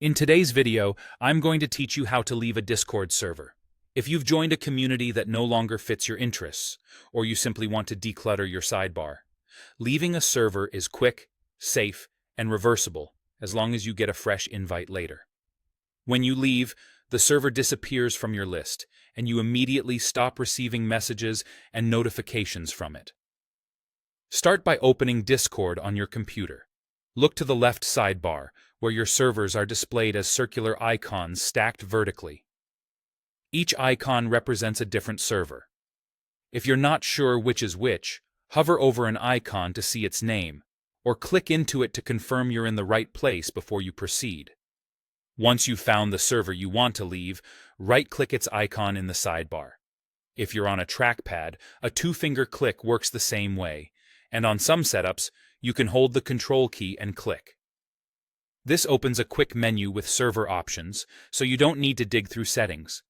In today's video, I'm going to teach you how to leave a Discord server. If you've joined a community that no longer fits your interests, or you simply want to declutter your sidebar, leaving a server is quick, safe, and reversible as long as you get a fresh invite later. When you leave, the server disappears from your list, and you immediately stop receiving messages and notifications from it. Start by opening Discord on your computer. Look to the left sidebar, where your servers are displayed as circular icons stacked vertically. Each icon represents a different server. If you're not sure which is which, hover over an icon to see its name, or click into it to confirm you're in the right place before you proceed. Once you've found the server you want to leave, right-click its icon in the sidebar. If you're on a trackpad, a two-finger click works the same way, and on some setups, you can hold the Control key and click. This opens a quick menu with server options, so you don't need to dig through settings.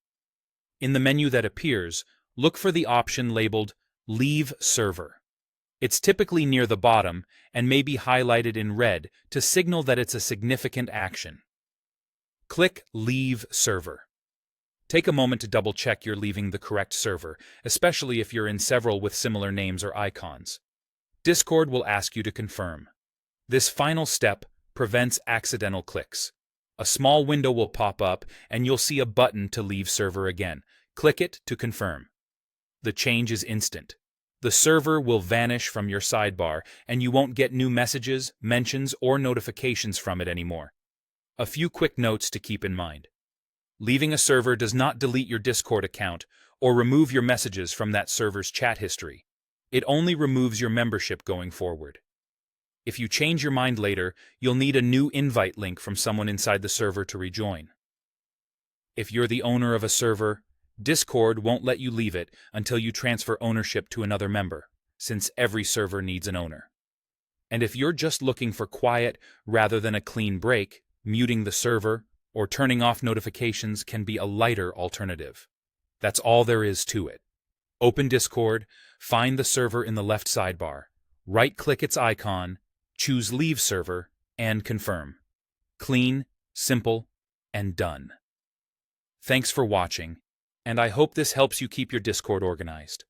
In the menu that appears, look for the option labeled Leave Server. It's typically near the bottom and may be highlighted in red to signal that it's a significant action. Click Leave Server. Take a moment to double-check you're leaving the correct server, especially if you're in several with similar names or icons. Discord will ask you to confirm. This final step prevents accidental clicks. A small window will pop up and you'll see a button to leave server again. Click it to confirm. The change is instant. The server will vanish from your sidebar and you won't get new messages, mentions, or notifications from it anymore. A few quick notes to keep in mind. Leaving a server does not delete your Discord account or remove your messages from that server's chat history. It only removes your membership going forward. If you change your mind later, you'll need a new invite link from someone inside the server to rejoin. If you're the owner of a server, Discord won't let you leave it until you transfer ownership to another member, since every server needs an owner. And if you're just looking for quiet rather than a clean break, muting the server or turning off notifications can be a lighter alternative. That's all there is to it. Open Discord, find the server in the left sidebar, right-click its icon, choose Leave Server, and confirm. Clean, simple, and done. Thanks for watching, and I hope this helps you keep your Discord organized.